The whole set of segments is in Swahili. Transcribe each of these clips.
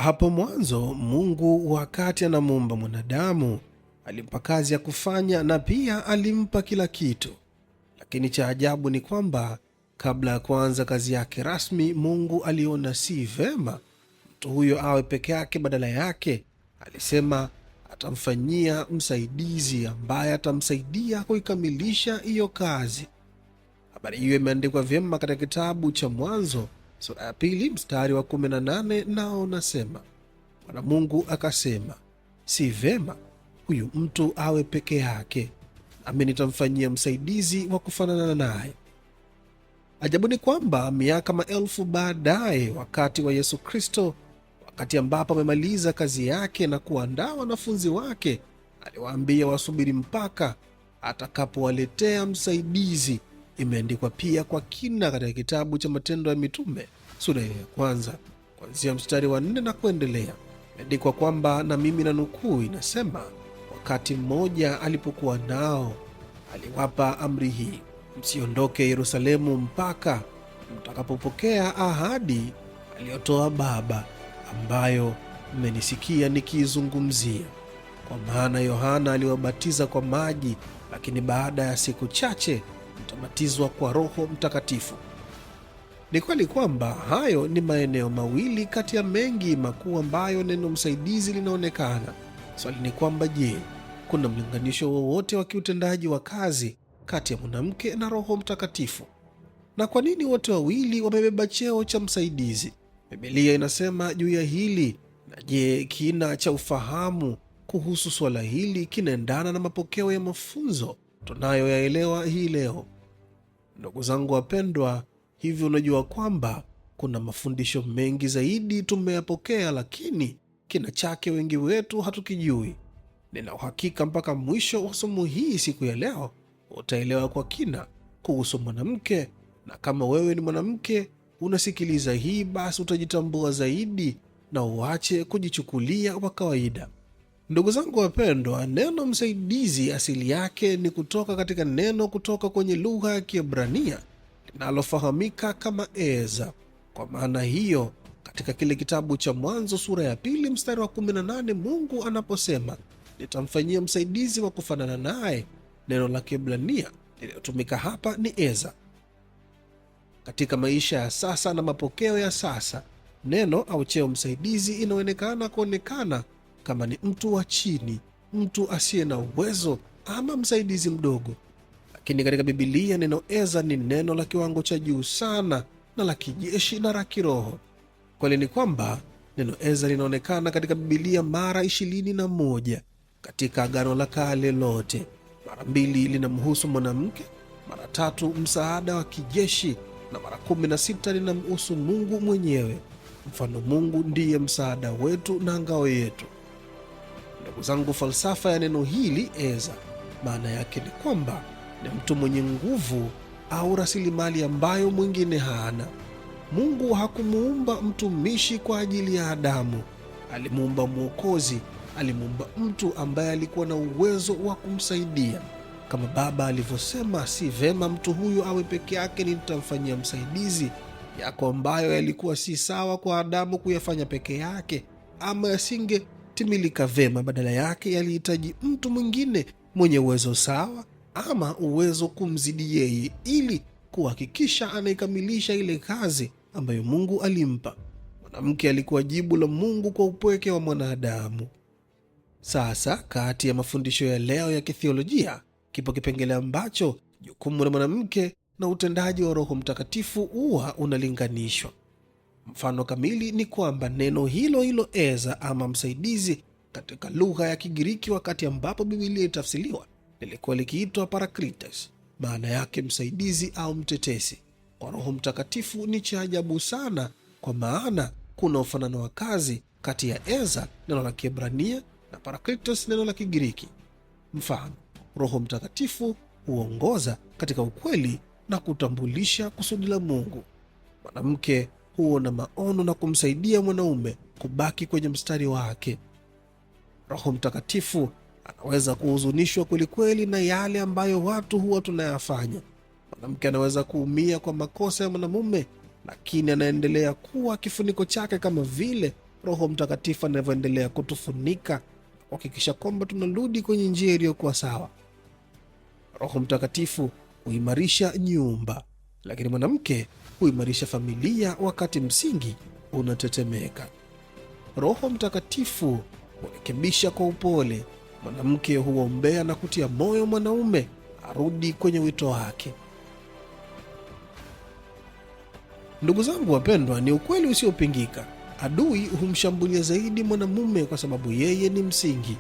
Hapo mwanzo Mungu wakati anamuumba mwanadamu alimpa kazi ya kufanya na pia alimpa kila kitu. Lakini cha ajabu ni kwamba kabla ya kuanza kazi yake rasmi, Mungu aliona si vema mtu huyo awe peke yake. Badala yake alisema atamfanyia msaidizi ambaye atamsaidia kuikamilisha hiyo kazi. Habari hiyo imeandikwa vyema katika kitabu cha Mwanzo sura ya 2 mstari wa 18, nao unasema, Bwana Mungu akasema, si vema huyu mtu awe peke yake, nami nitamfanyia msaidizi wa kufanana naye. Ajabu ni kwamba miaka maelfu baadaye, wakati wa Yesu Kristo, wakati ambapo amemaliza kazi yake na kuandaa wanafunzi wake, aliwaambia wasubiri mpaka atakapowaletea msaidizi. Imeandikwa pia kwa kina katika kitabu cha Matendo ya Mitume sura ya 1 kuanzia mstari wa 4 na kuendelea. Imeandikwa kwamba, na mimi na nukuu, inasema, wakati mmoja alipokuwa nao aliwapa amri hii, msiondoke Yerusalemu mpaka mtakapopokea ahadi aliyotoa Baba, ambayo mmenisikia nikiizungumzia. Kwa maana Yohana aliwabatiza kwa maji, lakini baada ya siku chache mtabatizwa kwa Roho Mtakatifu. Ni kweli kwamba hayo ni maeneo mawili kati ya mengi makuu ambayo neno msaidizi linaonekana. Swali ni kwamba, je, kuna mlinganisho wowote wa kiutendaji wa kazi kati ya mwanamke na Roho Mtakatifu? Na kwa nini wote wawili wamebeba cheo cha msaidizi? Biblia inasema juu ya hili, na je, kina cha ufahamu kuhusu swala hili kinaendana na mapokeo ya mafunzo tunayoyaelewa hii leo? Ndugu zangu wapendwa, hivi unajua kwamba kuna mafundisho mengi zaidi tumeyapokea, lakini kina chake wengi wetu hatukijui. Nina uhakika mpaka mwisho wa somo hii siku ya leo utaelewa kwa kina kuhusu mwanamke, na kama wewe ni mwanamke unasikiliza hii, basi utajitambua zaidi na uache kujichukulia kwa kawaida. Ndugu zangu wapendwa, neno msaidizi asili yake ni kutoka katika neno kutoka kwenye lugha ya Kiebrania linalofahamika kama eza. Kwa maana hiyo, katika kile kitabu cha Mwanzo sura ya 2 mstari wa 18, Mungu anaposema nitamfanyia msaidizi wa kufanana naye, neno la Kiebrania lililotumika hapa ni eza. Katika maisha ya sasa na mapokeo ya sasa, neno au cheo msaidizi inaonekana kama ni mtu wa chini, mtu asiye na uwezo ama msaidizi mdogo. Lakini katika Biblia neno eza ni neno la kiwango cha juu sana na la kijeshi na la kiroho. Kweli ni kwamba neno eza linaonekana katika Biblia mara 21 katika Agano la Kale lote. Mara 2 linamhusu mwanamke, mara 3 msaada wa kijeshi, na mara 16 linamhusu Mungu mwenyewe. Mfano, Mungu ndiye msaada wetu na ngao yetu. Ndugu zangu, falsafa ya neno hili eza, maana yake ni kwamba ni mtu mwenye nguvu au rasilimali ambayo mwingine hana. Mungu hakumuumba mtumishi kwa ajili ya Adamu. Alimuumba Mwokozi, alimuumba mtu ambaye alikuwa na uwezo wa kumsaidia. Kama Baba alivyosema, si vema mtu huyu awe peke yake, nitamfanyia msaidizi. Yako ambayo yalikuwa si sawa kwa Adamu kuyafanya peke yake, ama yasingetimilika vema, badala yake yalihitaji mtu mwingine mwenye uwezo sawa ama uwezo kumzidi yeye, ili kuhakikisha anaikamilisha ile kazi ambayo Mungu alimpa. Mwanamke alikuwa jibu la Mungu kwa upweke wa mwanadamu. Sasa, kati ya mafundisho ya leo ya kithiolojia kipo kipengele ambacho jukumu la mwanamke na utendaji wa Roho Mtakatifu huwa unalinganishwa. Mfano kamili ni kwamba neno hilo hilo eza ama msaidizi katika lugha ya Kigiriki, wakati ambapo Biblia itafsiriwa, lilikuwa likiitwa parakletos, maana yake msaidizi au mtetesi. Kwa Roho Mtakatifu ni cha ajabu sana, kwa maana kuna ufanano wa kazi kati ya eza, neno la Kiebrania, na parakletos, neno la Kigiriki. Mfano, Roho Mtakatifu huongoza katika ukweli na kutambulisha kusudi la Mungu. Mwanamke huona maono na kumsaidia mwanaume kubaki kwenye mstari wake. Roho Mtakatifu anaweza kuhuzunishwa kwelikweli na yale ambayo watu huwa tunayafanya. Mwanamke anaweza kuumia kwa makosa ya mwanamume, lakini anaendelea kuwa kifuniko chake, kama vile Roho Mtakatifu anavyoendelea kutufunika kuhakikisha kwamba tunarudi kwenye njia iliyokuwa sawa. Roho Mtakatifu huimarisha nyumba, lakini mwanamke huimarisha familia wakati msingi unatetemeka. Roho Mtakatifu hurekebisha kwa upole, mwanamke huombea na kutia moyo mwanaume arudi kwenye wito wake. Ndugu zangu wapendwa, ni ukweli usiopingika. Adui humshambulia zaidi mwanamume kwa sababu yeye ni msingi,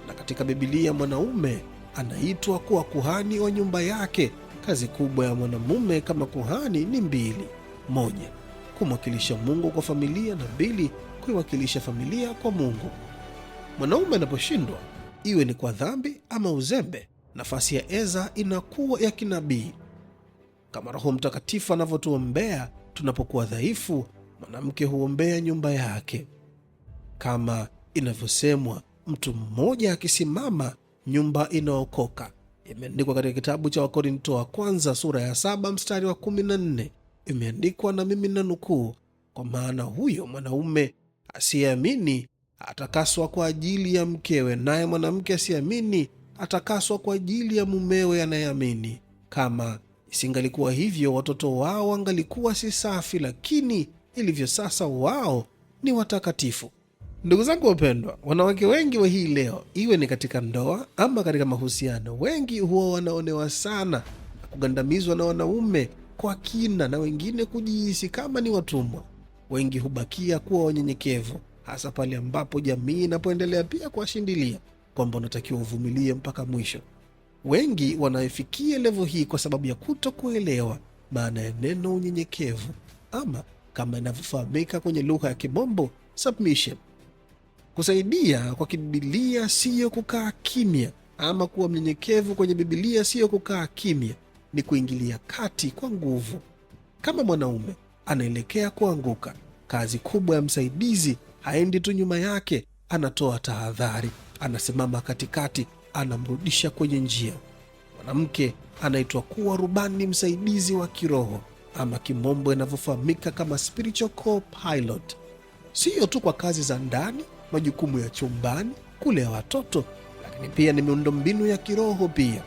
na katika Biblia mwanaume anaitwa kuwa kuhani wa nyumba yake. Kazi kubwa ya mwanamume kama kuhani ni mbili: moja, kumwakilisha Mungu kwa familia, na mbili, kuiwakilisha familia kwa Mungu. Mwanaume anaposhindwa, iwe ni kwa dhambi ama uzembe, nafasi ya Eza inakuwa ya kinabii. Kama Roho Mtakatifu anavyotuombea tunapokuwa dhaifu, mwanamke huombea nyumba yake. Kama inavyosemwa, mtu mmoja akisimama, nyumba inaokoka. Imeandikwa katika kitabu cha Wakorinto wa kwanza sura ya 7 mstari wa 14. Imeandikwa na mimi na nukuu, kwa maana huyo mwanaume asiyeamini atakaswa kwa ajili ya mkewe, naye mwanamke asiyeamini atakaswa kwa ajili ya mumewe anayeamini. Kama isingalikuwa hivyo, watoto wao wangalikuwa si safi, lakini ilivyo sasa wao ni watakatifu. Ndugu zangu wapendwa, wanawake wengi wa hii leo, iwe ni katika ndoa ama katika mahusiano, wengi huwa wanaonewa sana na kugandamizwa na wanaume kwa kina, na wengine kujihisi kama ni watumwa. Wengi hubakia kuwa wanyenyekevu, hasa pale ambapo jamii inapoendelea pia kuwashindilia kwamba unatakiwa uvumilie mpaka mwisho. Wengi wanaefikia levo hii kwa sababu ya kutokuelewa maana ya neno unyenyekevu, ama kama inavyofahamika kwenye lugha ya Kimombo, submission. Kusaidia kwa kibibilia siyo kukaa kimya, ama kuwa mnyenyekevu kwenye Biblia siyo kukaa kimya, ni kuingilia kati kwa nguvu. Kama mwanaume anaelekea kuanguka, kazi kubwa ya msaidizi haendi tu nyuma yake, anatoa tahadhari, anasimama katikati, anamrudisha kwenye njia. Mwanamke anaitwa kuwa rubani msaidizi wa kiroho, ama Kimombo inavyofahamika kama spiritual co-pilot, siyo tu kwa kazi za ndani, majukumu ya chumbani, kulea watoto, lakini pia ni miundombinu ya kiroho pia.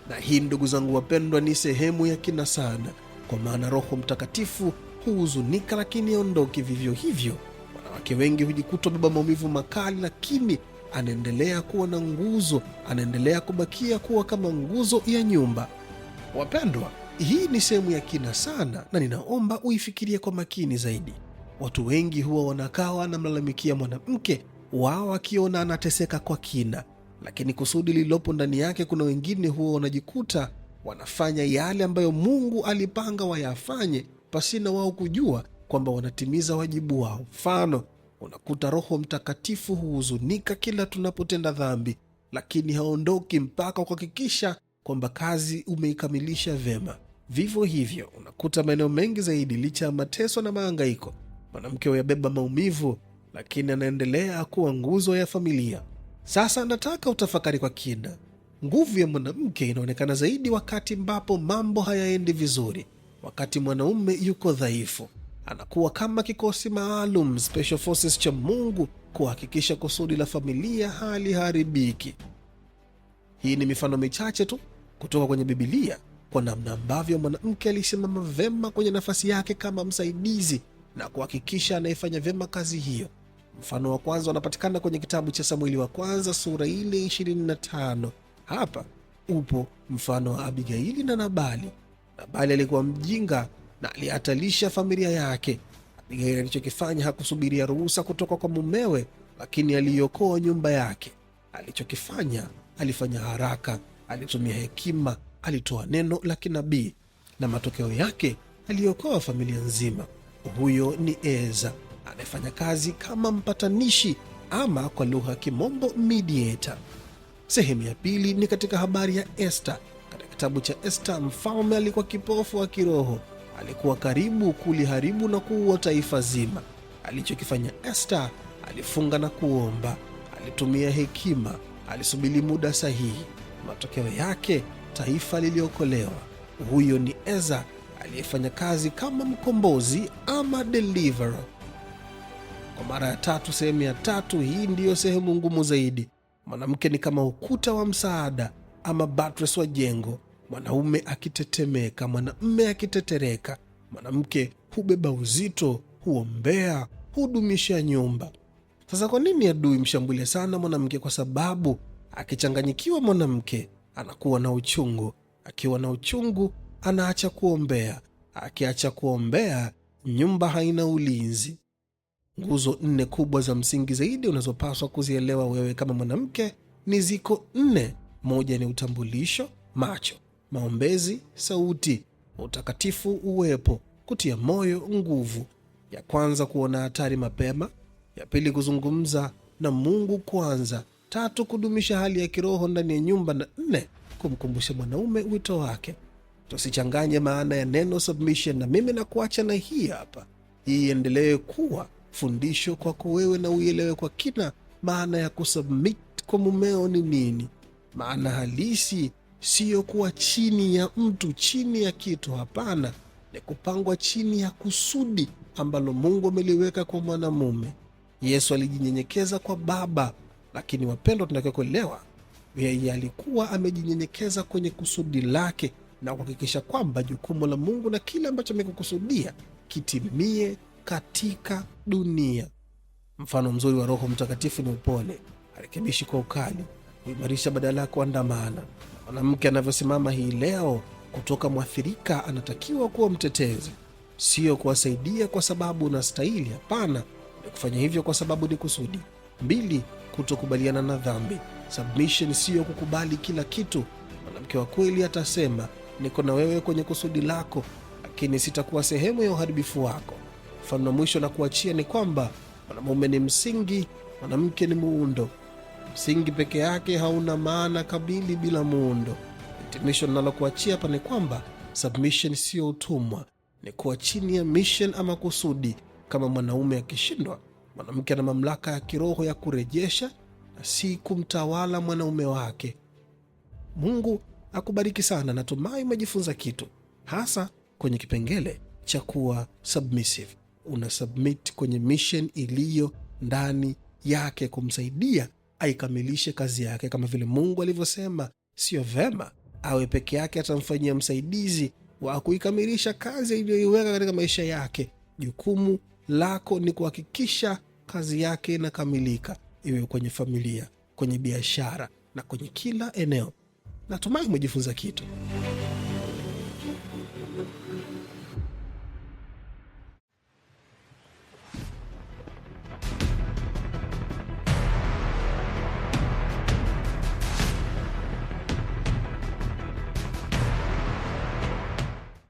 Na hii, ndugu zangu wapendwa, ni sehemu ya kina sana, kwa maana Roho Mtakatifu huhuzunika lakini aondoki vivyo hivyo. Wanawake wengi hujikuta beba maumivu makali, lakini anaendelea kuwa na nguzo, anaendelea kubakia kuwa kama nguzo ya nyumba. Wapendwa, hii ni sehemu ya kina sana, na ninaomba uifikirie kwa makini zaidi. Watu wengi huwa wanakaa wanamlalamikia mwanamke wao akiona anateseka kwa kina, lakini kusudi lililopo ndani yake, kuna wengine huwa wanajikuta wanafanya yale ambayo Mungu alipanga wayafanye pasina wao kujua kwamba wanatimiza wajibu wao. Mfano, unakuta Roho Mtakatifu huhuzunika kila tunapotenda dhambi, lakini haondoki mpaka kuhakikisha kwamba kazi umeikamilisha vema. Vivyo hivyo, unakuta maeneo mengi zaidi, licha ya mateso na mahangaiko, mwanamke huyabeba maumivu, lakini anaendelea kuwa nguzo ya familia. Sasa nataka utafakari kwa kina. Nguvu ya mwanamke inaonekana zaidi wakati ambapo mambo hayaendi vizuri, wakati mwanaume yuko dhaifu. Anakuwa kama kikosi maalum, special forces cha Mungu, kuhakikisha kusudi la familia haliharibiki. Hii ni mifano michache tu kutoka kwenye Biblia kwa namna ambavyo mwanamke alisimama vema kwenye nafasi yake kama msaidizi na kuhakikisha anayefanya vema kazi hiyo. Mfano wa kwanza unapatikana kwenye kitabu cha Samueli wa kwanza sura ile 25. Hapa upo mfano wa Abigaili na Nabali. Nabali alikuwa mjinga na alihatalisha familia yake. Abigaili alichokifanya, hakusubiria ruhusa kutoka kwa mumewe, lakini aliokoa nyumba yake. Alichokifanya, alifanya haraka, alitumia hekima, alitoa neno la kinabii, na matokeo yake aliokoa familia nzima. Huyo ni Eza, anayefanya kazi kama mpatanishi, ama kwa lugha ya Kimombo mediator. Sehemu ya pili ni katika habari ya Esther. Katika kitabu cha Esther, mfalme alikuwa kipofu wa kiroho, alikuwa karibu kuliharibu na kuua taifa zima. Alichokifanya Esther, alifunga na kuomba, alitumia hekima, alisubiri muda sahihi. Matokeo yake taifa liliokolewa. Huyo ni Eza aliyefanya kazi kama mkombozi ama deliverer. Kwa mara ya tatu, sehemu ya tatu, hii ndiyo sehemu ngumu zaidi. Mwanamke ni kama ukuta wa msaada ama buttress wa jengo. Mwanaume akitetemeka, mwanamume akitetereka. Mwanamke hubeba uzito, huombea, hudumisha nyumba. Sasa kwa nini adui mshambulie sana mwanamke? Kwa sababu akichanganyikiwa mwanamke anakuwa na uchungu. Akiwa na uchungu anaacha kuombea. Akiacha kuombea, nyumba haina ulinzi. Nguzo 4 kubwa za msingi zaidi unazopaswa kuzielewa wewe kama mwanamke ni ziko 4. Moja ni utambulisho, macho; maombezi, sauti; utakatifu, uwepo; kutia moyo, nguvu. Ya kwanza, kuona hatari mapema. Ya pili, kuzungumza na Mungu kwanza. 3, kudumisha hali ya kiroho ndani ya nyumba. Na 4, kumkumbusha mwanaume wito wake. Tusichanganye maana ya neno submission, na mimi nakuacha na hii hapa. Hii iendelee kuwa fundisho kwako wewe na uielewe kwa kina maana ya kusubmit kwa mumeo ni nini. Maana halisi siyo kuwa chini ya mtu, chini ya kitu. Hapana, ni kupangwa chini ya kusudi ambalo Mungu ameliweka kwa mwanamume. Yesu alijinyenyekeza kwa Baba, lakini wapendwa, tunatakiwa kuelewa yeye alikuwa amejinyenyekeza kwenye kusudi lake na kuhakikisha kwamba jukumu la Mungu na kile ambacho amekukusudia kitimie katika dunia. Mfano mzuri wa Roho Mtakatifu ni upole, harekebishi kwa ukali, huimarisha badala ya kuandamana. Mwanamke anavyosimama hii leo kutoka mwathirika, anatakiwa kuwa mtetezi, sio kuwasaidia kwa sababu unastahili. Hapana, ni kufanya hivyo kwa sababu ni kusudi. 2, kutokubaliana na dhambi. Submission sio kukubali kila kitu. Mwanamke wa kweli atasema, niko na wewe kwenye kusudi lako, lakini sitakuwa sehemu ya uharibifu wako. Mfano wa mwisho na kuachia ni kwamba mwanamume ni msingi, mwanamke ni muundo. Msingi peke yake hauna maana kamili bila muundo. Hitimisho ninalokuachia hapa ni kwamba submission sio utumwa, ni kuwa chini ya mission ama kusudi. Kama mwanaume akishindwa, mwanamke ana mamlaka ya kiroho ya kurejesha na si kumtawala mwanaume wake. Mungu akubariki sana. Natumai umejifunza kitu, hasa kwenye kipengele cha kuwa submissive. Una submit kwenye mission iliyo ndani yake kumsaidia aikamilishe kazi yake, kama vile Mungu alivyosema sio vema awe peke yake, atamfanyia msaidizi wa kuikamilisha kazi iliyoiweka katika maisha yake. Jukumu lako ni kuhakikisha kazi yake inakamilika, iwe kwenye familia, kwenye biashara na kwenye kila eneo. Natumai umejifunza kitu.